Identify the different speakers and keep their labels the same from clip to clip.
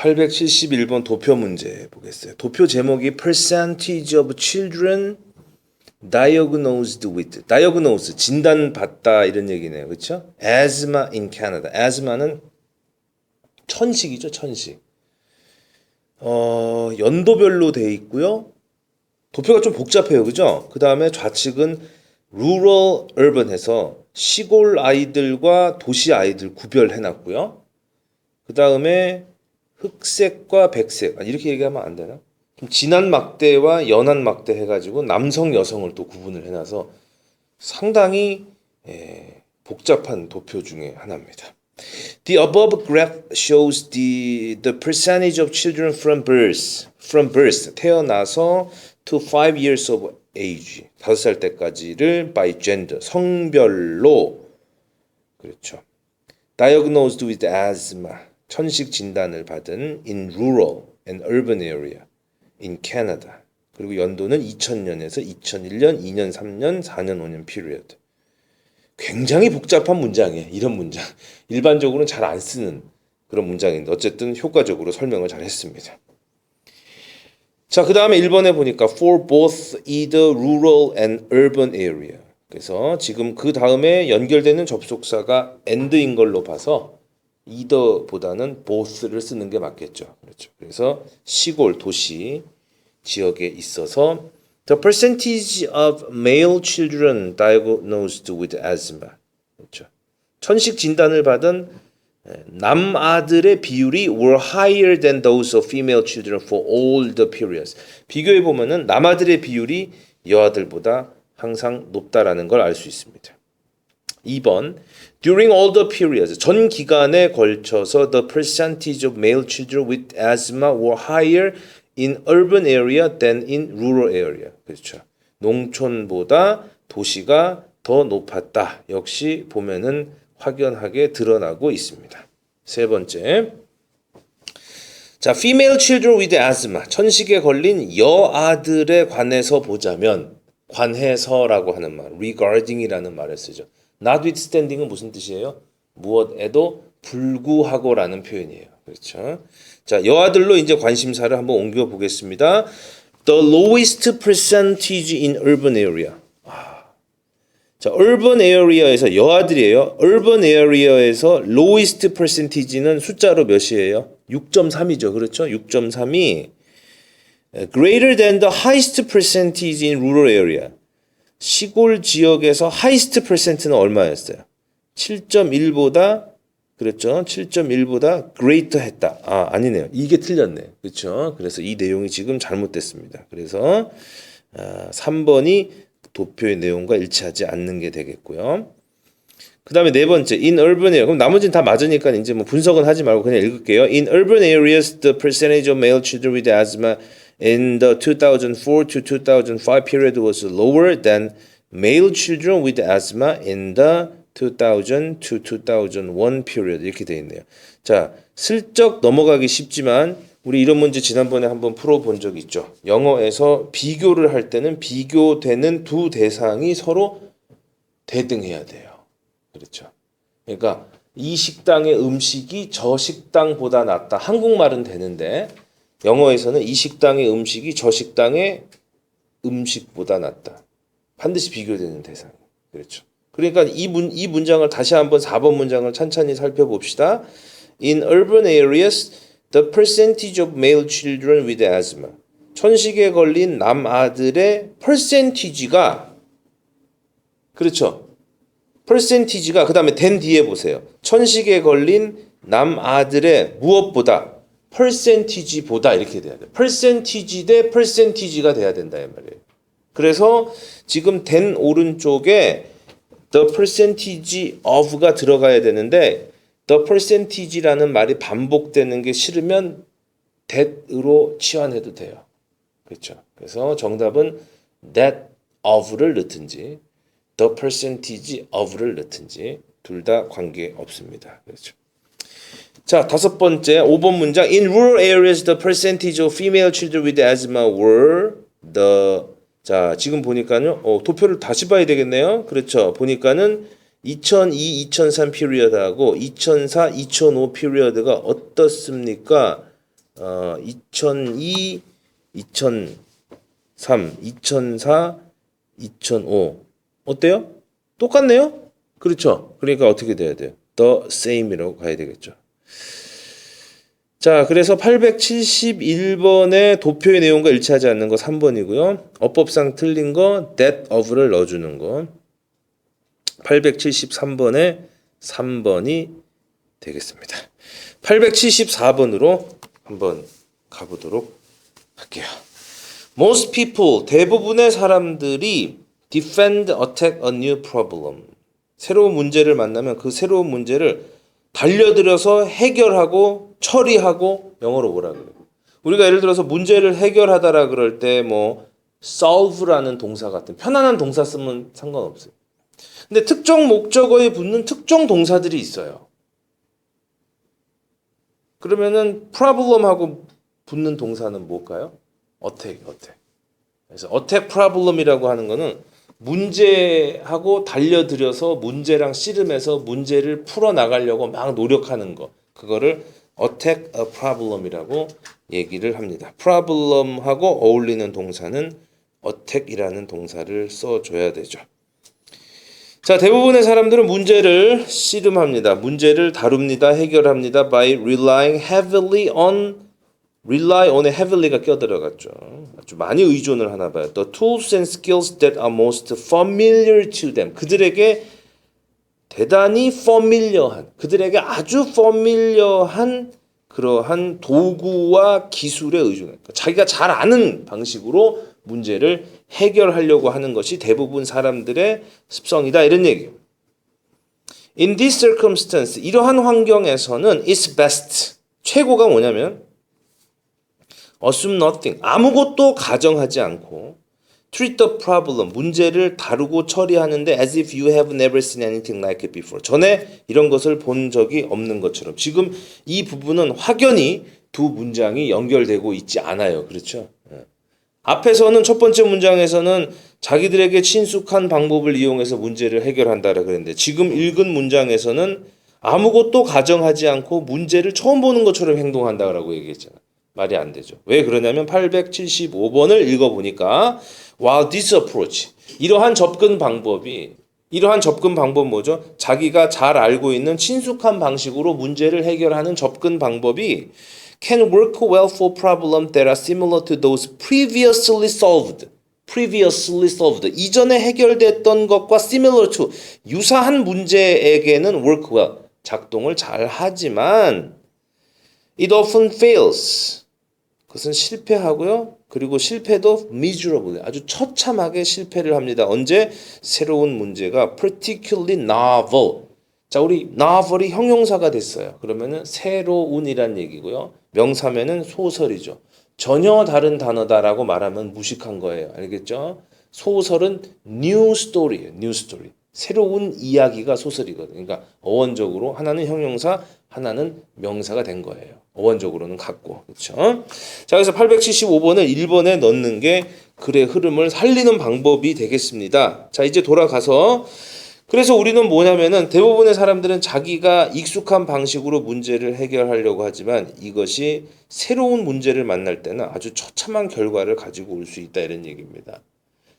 Speaker 1: 871번 도표 문제 보겠어요. 도표 제목이 Percentage of Children Diagnosed with Diagnose 진단받다 이런 얘기네요. 그렇죠? Asthma in Canada. Asthma는 천식이죠. 천식. 연도별로 돼 있고요. 도표가 좀 복잡해요. 그죠? 그 다음에 좌측은 rural, urban 해서 시골 아이들과 도시 아이들 구별해놨고요. 그 다음에 흑색과 백색 이렇게 얘기하면 안 되나? 좀 진한 막대와 연한 막대 해가지고 남성 여성을 또 구분을 해놔서 상당히 복잡한 도표 중에 하나입니다. The above graph shows the percentage of children from birth 태어나서 to 5 years of age 5살 때까지를 by gender 성별로 그렇죠. Diagnosed with asthma 천식 진단을 받은 in rural and urban area in Canada. 그리고 연도는 2000년에서 2001년, 2년, 3년, 4년, 5년 period. 굉장히 복잡한 문장이에요. 이런 문장. 일반적으로는 잘 안 쓰는 그런 문장인데 어쨌든 효과적으로 설명을 잘 했습니다. 자, 그 다음에 1번에 보니까 for both either rural and urban area. 그래서 지금 그 다음에 연결되는 접속사가 and인 걸로 봐서 either보다는 both를 쓰는 게 맞겠죠. 그렇죠. 그래서 시골, 도시 지역에 있어서 the percentage of male children diagnosed with asthma. 그렇죠. 천식 진단을 받은 남아들의 비율이 were higher than those of female children for all the periods. 비교해 보면은 남아들의 비율이 여아들보다 항상 높다라는 걸 알 수 있습니다. 2번 During all the periods 전 기간에 걸쳐서 the percentage of male children with asthma were higher in urban area than in rural area. 그렇죠. 농촌보다 도시가 더 높았다. 역시 보면은 확연하게 드러나고 있습니다. 세 번째. 자, female children with asthma. 천식에 걸린 여아들에 관해서 보자면 관해서라고 하는 말, regarding이라는 말을 쓰죠. notwithstanding은 무슨 뜻이에요? 무엇에도 불구하고라는 표현이에요. 그렇죠? 자, 여아들로 이제 관심사를 한번 옮겨 보겠습니다. The lowest percentage in urban area. 자, urban area에서 여아들이에요. urban area에서 lowest percentage는 숫자로 몇이에요? 6.3이죠. 그렇죠? 6.3이 greater than the highest percentage in rural area. 시골 지역에서 highest percent는 얼마였어요? 7.1보다 그렇죠? 7.1보다 greater 했다. 아니네요. 이게 틀렸네. 그렇죠? 그래서 이 내용이 지금 잘못됐습니다. 그래서 3번이 도표의 내용과 일치하지 않는 게 되겠고요. 그 다음에 네 번째, in urban area. 그럼 나머지는 다 맞으니까 이제 뭐 분석은 하지 말고 그냥 읽을게요. In urban areas, the percentage of male children with asthma in the 2004 to 2005 period was lower than male children with asthma in the 2000 to 2001 period. 이렇게 되어 있네요. 자, 슬쩍 넘어가기 쉽지만 우리 이런 문제 지난번에 한번 풀어본 적 있죠. 영어에서 비교를 할 때는 비교되는 두 대상이 서로 대등해야 돼요. 그렇죠. 그러니까 이 식당의 음식이 저 식당보다 낫다. 한국말은 되는데 영어에서는 이 식당의 음식이 저 식당의 음식보다 낫다. 반드시 비교되는 대상. 그렇죠. 그러니까 이 문장을 다시 한번 4번 문장을 찬찬히 살펴봅시다. In urban areas, the percentage of male children with asthma. 천식에 걸린 남아들의 percentage가 그렇죠. percentage가 그 다음에 된 뒤에 보세요. 천식에 걸린 남아들의 무엇보다 percentage보다 이렇게 돼야 돼요. percentage 대 percentage가 돼야 된다 이 말이에요. 그래서 지금 된 오른쪽에 the percentage of가 들어가야 되는데 the percentage라는 말이 반복되는 게 싫으면 that으로 치환해도 돼요. 그렇죠. 그래서 정답은 that of를 넣든지 the percentage of를 넣든지 둘 다 관계 없습니다. 그렇죠. 자, 다섯 번째 5번 문장 In rural areas the percentage of female children with asthma were the 자, 지금 보니까요. 도표를 다시 봐야 되겠네요. 그렇죠. 보니까는 2002-2003 피리어드하고 2004-2005 피리어드가 어떻습니까? 2002, 2003, 2004, 2005 어때요? 똑같네요? 그렇죠? 그러니까 어떻게 돼야 돼요? The same이라고 가야 되겠죠. 자, 그래서 871번의 도표의 내용과 일치하지 않는 거 3번이고요. 어법상 틀린 거 that of를 넣어주는 거. 873번에 3번이 되겠습니다. 874번으로 한번 가보도록 할게요. Most people, 대부분의 사람들이 defend, attack a new problem. 새로운 문제를 만나면 그 새로운 문제를 달려들어서 해결하고 처리하고 영어로 뭐라 그래요? 우리가 예를 들어서 문제를 해결하다라 그럴 때 뭐 solve라는 동사 같은 편안한 동사 쓰면 상관없어요. 근데 특정 목적어에 붙는 특정 동사들이 있어요. 그러면은 problem하고 붙는 동사는 뭘까요? attack. 그래서 attack problem이라고 하는 거는 문제하고 달려들여서 문제랑 씨름해서 문제를 풀어 나가려고 막 노력하는 거. 그거를 attack a problem이라고 얘기를 합니다. problem하고 어울리는 동사는 attack이라는 동사를 써줘야 되죠. 자, 대부분의 사람들은 문제를 씨름합니다. 문제를 다룹니다. 해결합니다. by relying heavily on rely on에 heavily가 껴들어갔죠. 아주 많이 의존을 하나 봐요. The tools and skills that are most familiar to them. 그들에게 대단히 familiar한, 그들에게 아주 familiar한 그러한 도구와 기술에 의존해. 자기가 잘 아는 방식으로 문제를 해결하려고 하는 것이 대부분 사람들의 습성이다. 이런 얘기예요. In this circumstance, 이러한 환경에서는 it's best. 최고가 뭐냐면 assume nothing. 아무것도 가정하지 않고 treat the problem. 문제를 다루고 처리하는데 as if you have never seen anything like it before. 전에 이런 것을 본 적이 없는 것처럼. 지금 이 부분은 확연히 두 문장이 연결되고 있지 않아요. 그렇죠? 앞에서는 첫 번째 문장에서는 자기들에게 친숙한 방법을 이용해서 문제를 해결한다라 그랬는데 지금 읽은 문장에서는 아무것도 가정하지 않고 문제를 처음 보는 것처럼 행동한다라고 얘기했잖아요. 말이 안 되죠. 왜 그러냐면 875번을 읽어보니까 while this approach, 이러한 접근 방법이 뭐죠? 자기가 잘 알고 있는 친숙한 방식으로 문제를 해결하는 접근 방법이 can work well for problems that are similar to those previously solved. 이전에 해결됐던 것과 similar to, 유사한 문제에게는 work well, 작동을 잘 하지만 it often fails. 그것은 실패하고요. 그리고 실패도 miserably, 아주 처참하게 실패를 합니다. 언제? 새로운 문제가 particularly novel. 자, 우리 novel이 형용사가 됐어요. 그러면은 새로운이란 얘기고요. 명사면은 소설이죠. 전혀 다른 단어다라고 말하면 무식한 거예요. 알겠죠? 소설은 new story예요. new story. 새로운 이야기가 소설이거든요. 그러니까 어원적으로 하나는 형용사, 하나는 명사가 된 거예요. 어원적으로는 같고. 그렇죠? 자, 그래서 875번을 1번에 넣는 게 글의 흐름을 살리는 방법이 되겠습니다. 자, 이제 돌아가서 그래서 우리는 뭐냐면은 대부분의 사람들은 자기가 익숙한 방식으로 문제를 해결하려고 하지만 이것이 새로운 문제를 만날 때는 아주 처참한 결과를 가지고 올 수 있다 이런 얘기입니다.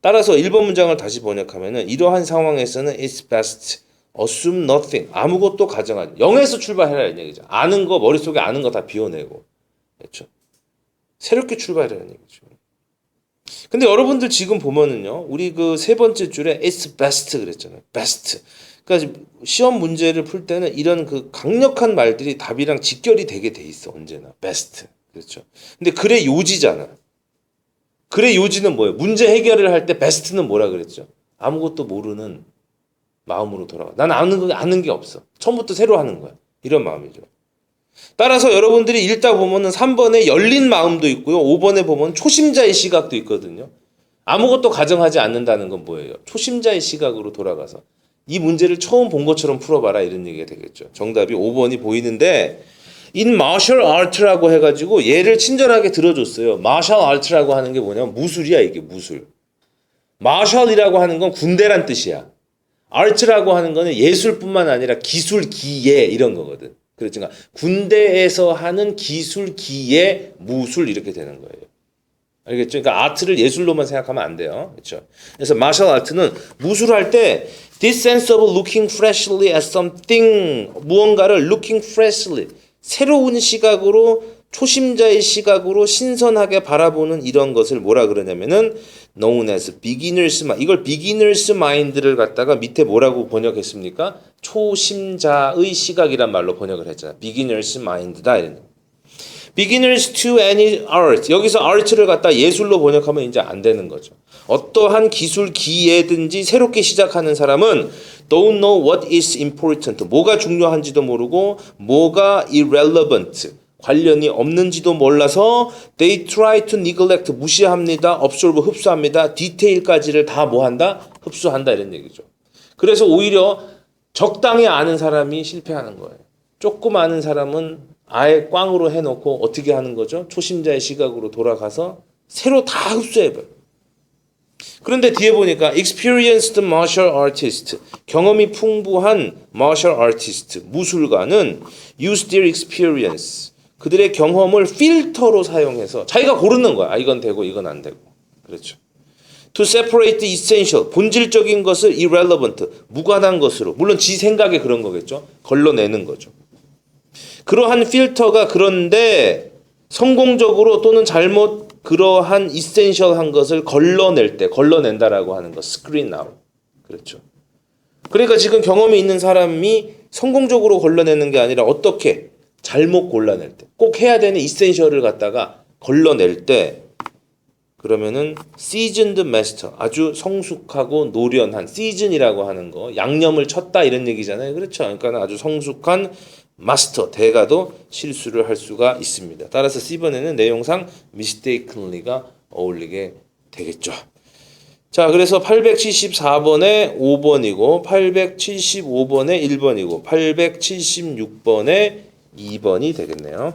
Speaker 1: 따라서 1번 문장을 다시 번역하면은 이러한 상황에서는 it's best assume nothing. 아무것도 가정하지. 0에서 출발해라 이런 얘기죠. 아는 거 머릿속에 아는 거 다 비워내고. 그렇죠? 새롭게 출발해라는 얘기죠. 근데 여러분들 지금 보면은요. 우리 그 세 번째 줄에 it's best 그랬잖아요. best. 그러니까 시험 문제를 풀 때는 이런 그 강력한 말들이 답이랑 직결이 되게 돼 있어. 언제나. best. 그렇죠? 근데 글의 요지잖아. 글의 요지는 뭐예요? 문제 해결을 할 때 베스트는 뭐라 그랬죠? 아무것도 모르는 마음으로 돌아가. 난 아는 게 없어. 처음부터 새로 하는 거야. 이런 마음이죠. 따라서 여러분들이 읽다 보면은 3번에 열린 마음도 있고요. 5번에 보면 초심자의 시각도 있거든요. 아무것도 가정하지 않는다는 건 뭐예요? 초심자의 시각으로 돌아가서 이 문제를 처음 본 것처럼 풀어봐라 이런 얘기가 되겠죠. 정답이 5번이 보이는데 in martial art라고 해가지고 얘를 친절하게 들어줬어요. martial art라고 하는 게 뭐냐면 무술이야 이게 무술. martial이라고 하는 건 군대란 뜻이야. art라고 하는 거는 예술뿐만 아니라 기술, 기예 이런 거거든. 그렇죠. 군대에서 하는 기술기의 무술 이렇게 되는 거예요. 알겠죠? 그러니까 아트를 예술로만 생각하면 안 돼요. 그렇죠? 그래서 마셜 아트는 무술할 때 this sense of looking freshly at something 무언가를 looking freshly 새로운 시각으로 초심자의 시각으로 신선하게 바라보는 이런 것을 뭐라 그러냐면은 known as beginners mind. 이걸 beginners mind를 갖다가 밑에 뭐라고 번역했습니까? 초심자의 시각이란 말로 번역을 했잖아요. beginners mind다 이런. beginners to any art. 여기서 art를 갖다 예술로 번역하면 이제 안 되는 거죠. 어떠한 기술 기회든지 새롭게 시작하는 사람은 don't know what is important. 뭐가 중요한지도 모르고 뭐가 irrelevant. 관련이 없는지도 몰라서 they try to neglect. 무시합니다. absorb. 흡수합니다. 디테일까지를 다 뭐한다? 흡수한다 이런 얘기죠. 그래서 오히려 적당히 아는 사람이 실패하는 거예요. 조금 아는 사람은 아예 꽝으로 해놓고 어떻게 하는 거죠? 초심자의 시각으로 돌아가서 새로 다 흡수해버려. 그런데 뒤에 보니까 experienced martial artist, 경험이 풍부한 martial artist, 무술가는 use their experience, 그들의 경험을 필터로 사용해서 자기가 고르는 거야. 아, 이건 되고 이건 안 되고. 그렇죠. to separate the essential, 본질적인 것을 irrelevant, 무관한 것으로. 물론 지 생각에 그런 거겠죠. 걸러내는 거죠. 그러한 필터가 그런데 성공적으로 또는 잘못 그러한 이센셜한 것을 걸러낸다라고 하는 거, screen out. 그렇죠. 그러니까 지금 경험이 있는 사람이 성공적으로 걸러내는 게 아니라 어떻게 잘못 골라낼 때, 꼭 해야 되는 이센셜을 갖다가 걸러낼 때, 그러면은 seasoned master, 아주 성숙하고 노련한, season이라고 하는 거, 양념을 쳤다 이런 얘기잖아요. 그렇죠. 그러니까 아주 성숙한 마스터, 대가도 실수를 할 수가 있습니다. 따라서 C번에는 내용상 mistakenly가 어울리게 되겠죠. 자, 그래서 874번에 5번이고 875번에 1번이고 876번에 2번이 되겠네요.